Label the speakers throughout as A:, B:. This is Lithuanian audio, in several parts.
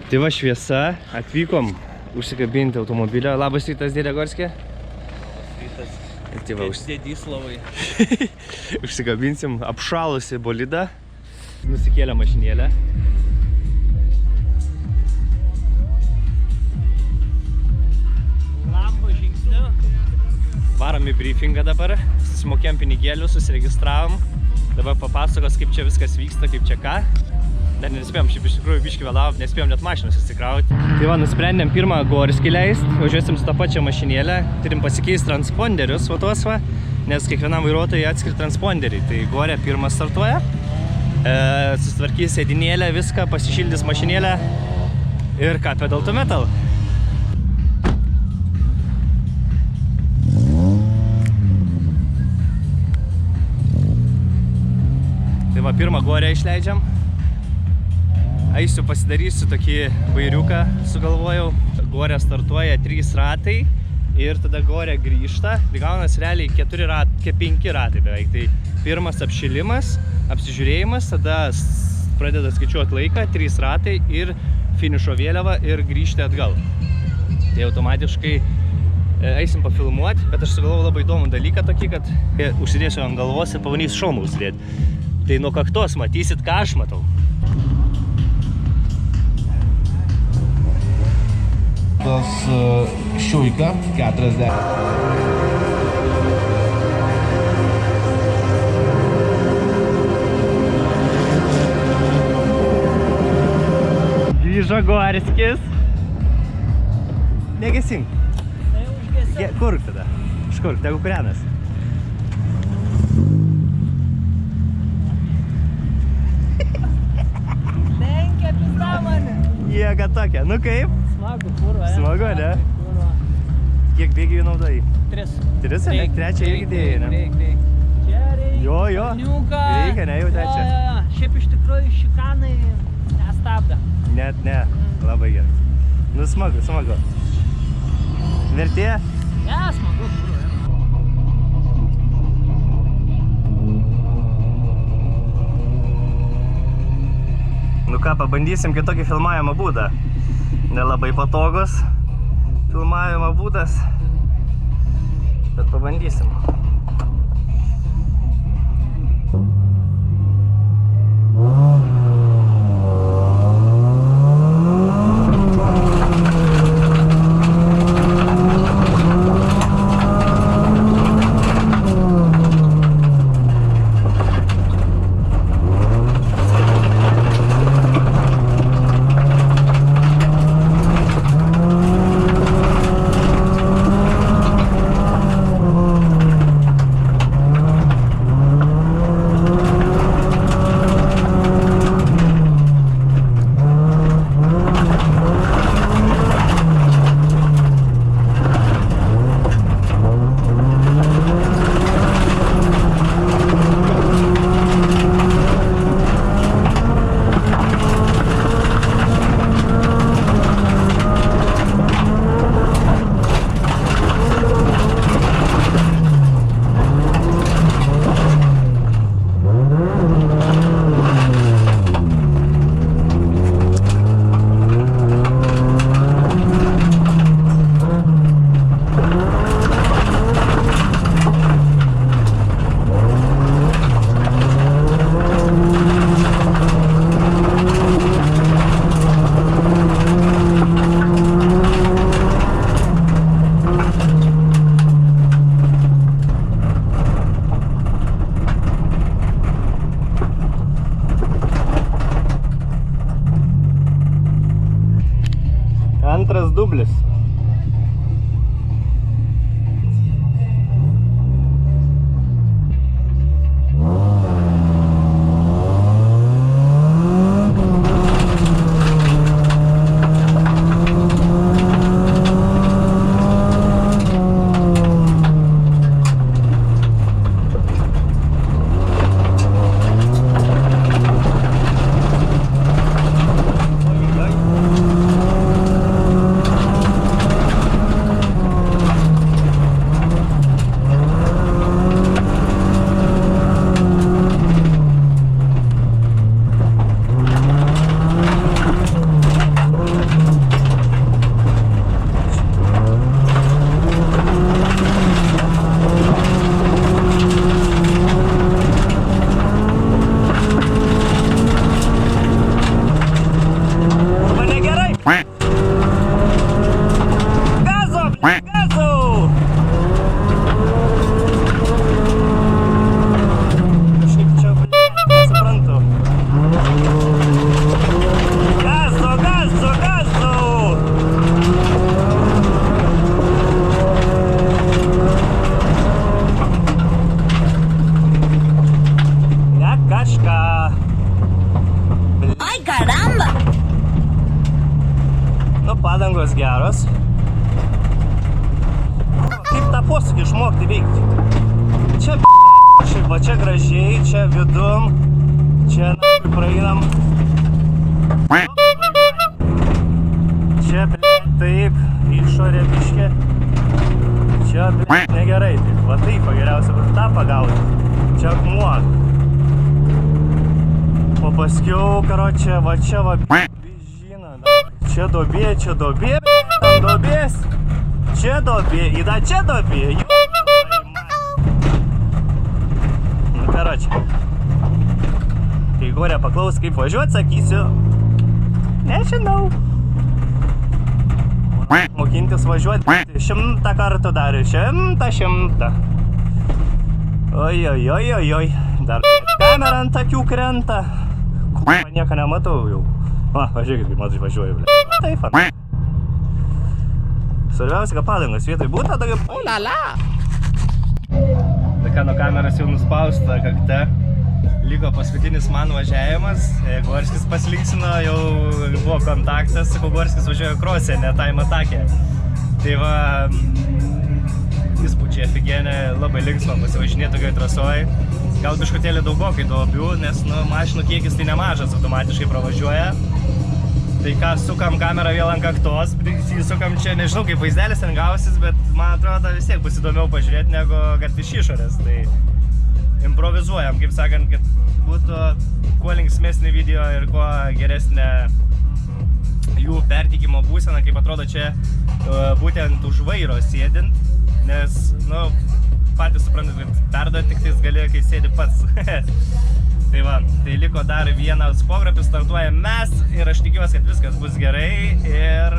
A: Tai va šviesa, atvykom užsikabinti automobilio. Labas rytas, dėdė Gorskė. Tai va,
B: Dėdyslavai.
A: Užsikabinsim apšalusi bolidą. Nusikėlę mašinėlę.
B: Lambo žingsniu.
A: Varom į briefingą dabar. Susimokėm pinigėlių, susiregistravom. Dabar papasakos, kaip čia viskas vyksta, kaip čia ką. Dar nespėjom, šiaip iš tikrųjų biškį vėlavom, nespėjom net mašinos įsikrauti. Tai va, nusprendėm pirmą Gorskį leist, važiuosim su tą pačią mašinėlę. Turim pasikeisti transponderius, va tuos va, nes kiekvienam vairuotojui atskiri transponderiai. Tai Gorė pirmas startuoja, susitvarkys sėdinėlę, viską, pasišildys mašinėlę ir ką, pedal to metal. Tai va, pirmą Gorę išleidžiam. Eisiu pasidarysiu tokį vairiuką, sugalvojau. Gorė startuoja 3 ratai ir tada Gorė grįžta. Tai gaunas realiai 5 ratai beveik. Tai pirmas apšilimas, apsižiūrėjimas, tada pradeda skaičiuoti laiką, 3 ratai ir finišo vėliava ir grįžti atgal. Tai automatiškai eisim pafilmuoti, bet aš sugalvojau labai įdomų dalyką tokį, kad užsidėsiu ant galvos ir pabandysiu šalmą užsidėti. Tai nuo kaktos matysit, ką aš matau.
C: Šuika 40.
A: Grįžo Gorskis. Negesink.
B: Tai užgesink.
A: Kurk tada. Iškurk, tegu kurenas.
B: Lenkia pizda mane.
A: Jėga tokia. Nu kaip?
B: Smagu, kurva.
A: Smagu, ne? Kiek bėgių naudojai?
B: 3.
A: 3, ne? 3 irgi dėjai, ne?
B: Reik. Čia reikia.
A: Jo.
B: Kalniuką.
A: Reikia, ne, jau trečia.
B: Jo. Šiaip iš tikrųjų šikanai nestabda.
A: Net ne. Labai gerai. Nu smagu. Vertė?
B: Ne, smagu, kurva.
A: Nu ką, pabandysim kitokį filmavimo būdą. Nelabai patogus filmavimo būdas, bet pabandysim. Antras dublis. sąlygos geros. Kaip tą posūkį išmokti veikti? Čia šiaip, va čia gražiai, čia vidum, čia praeinam. Čia taip, išorė biškė. Čia negerai, taip, va taip geriausia, va tą pagauti. Čia akmuo. O paskiau, karočią, va čia va bižina. Čia dobė, tam dobės. Čia dobė, įda čia dobė. Nu, karočią. Kai Gorė paklaus, kaip važiuot, sakysiu, nežinau. Mokintis važiuoti 100 kartų darė, 100. Oi. Dar kamera ant akių krenta. Nieko nematau jau. Važiuokit, kaip matai važiuoju, ble. Taip, Svarbiausia, kad padangos vietoj būtų, tokia... Ulala! Tai ką, nuo kameras jau nuspausta kakte. Liko paskutinis man važiavimas, Gorskis paslinksino, jau buvo kontaktas, sakau, Gorskis važiuoja krosė, ne time atakė. Tai va, įspūdžiai aфиgenė, labai linksma pasivažinėti tokioj trasoj. Gal biškutėlį daugokai duobių, nes mašinų kiekis tai nemažas, automatiškai pravažiuoja. Tai ką, sukam kamerą vėl ant kaktos, įsukam čia, nežinau kaip vaizdelis ten gausis, bet man atrodo vis tiek bus įdomiau pažiūrėti negu kad iš išorės. Tai improvizuojam, kaip sakant, kad būtų kuo linksmesnį video ir kuo geresnė jų pertikimo būsena, kaip atrodo čia būtent už vairo sėdint, nes, patys suprantat, kad perduoti tik tais gali, kai sėdi pats. Tai va, tai liko dar vienas pograpis, startuojam mes ir aš tikiuosi, kad viskas bus gerai ir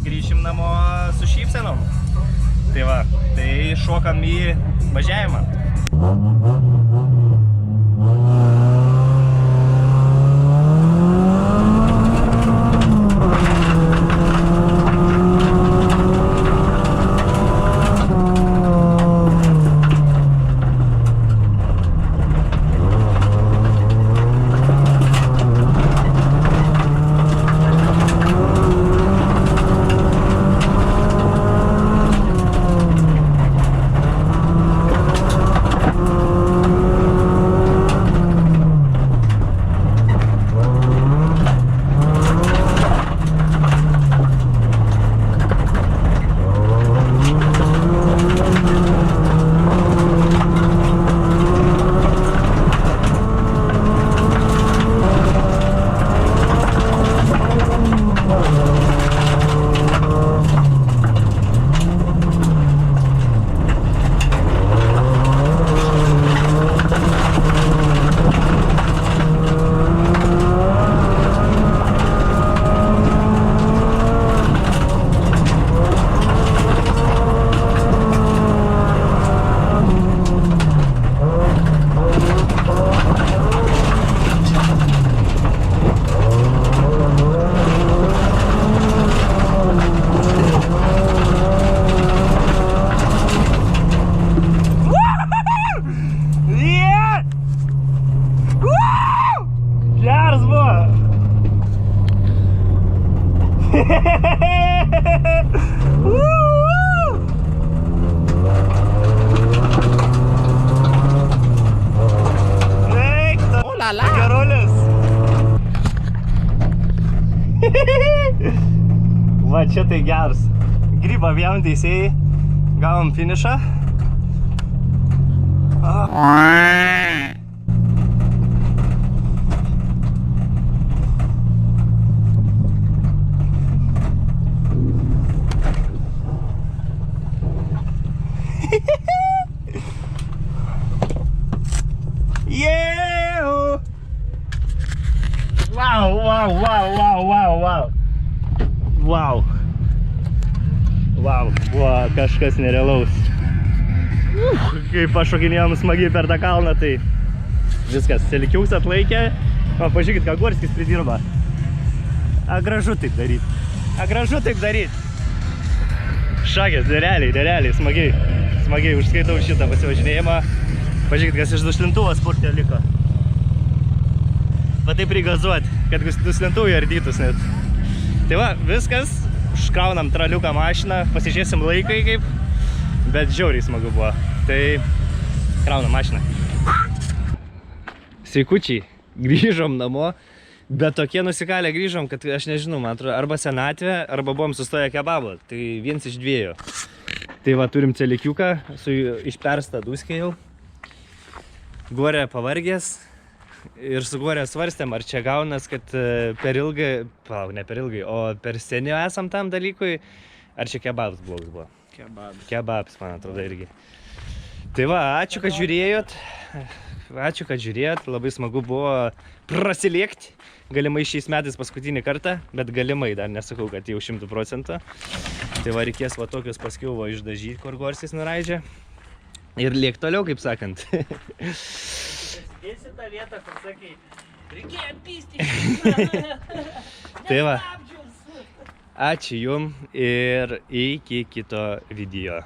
A: grįšim namo su šypsenom. Tai va, tai šokam į važiavimą. Va, čia tai geras. Grybą abiem teisėjai. Gavom finišą. Yeah! Wow, wow, wow, wow, wow, wow. Wow. Wow, buvo kažkas nerealaus. Kaip pašokinėjom smagiai per tą kalną, tai viskas, Selikiaus atlaikė. O, pažiūrėkit, ką Gorskis pridirba. A, gražu taip daryt. A, gražu taip daryt. Šakės, realiai, smagiai užskaitau šitą pasivažinėjimą. Pažiūrėkit, kas iš duslintuvo sportė liko. Va taip prigazuot, kad duslintuvo ardytus net. Tai va, viskas, Užkraunam traliuką mašiną, pasižiūrėsim laikai kaip, bet žiauriai smagu buvo. Tai kraunam mašiną. Sveikučiai, grįžom namo, bet tokie nusikalę grįžom, kad aš nežinau, man atrodo, arba senatvė, arba buvom sustoję kebabą. Tai viens iš dviejų. Tai va, turim celikiuką, su išpersta duskė jau. Gorė pavargęs. Ir su Gorė svarstėm, ar čia gaunas, kad per ilgai, ne per ilgai, o per seni esam tam dalykui, ar čia kebabs blogas buvo. Kebabs, man atrodo, irgi. Tai va, ačiū, kad žiūrėjot. Ačiū, kad žiūrėjot. Labai smagu buvo prasilėkti. Galimai šiais metais paskutinį kartą, bet galimai dar nesakau, kad jau 100%. Tai va, reikės va tokius paskiau va išdažyti, kur Gorsis nuraidžia. Ir liek toliau, kaip sakant. Pasidėsi tą vietą, kur sakai, reikėjo pisti. Tai va, ačiū jum ir iki kito video.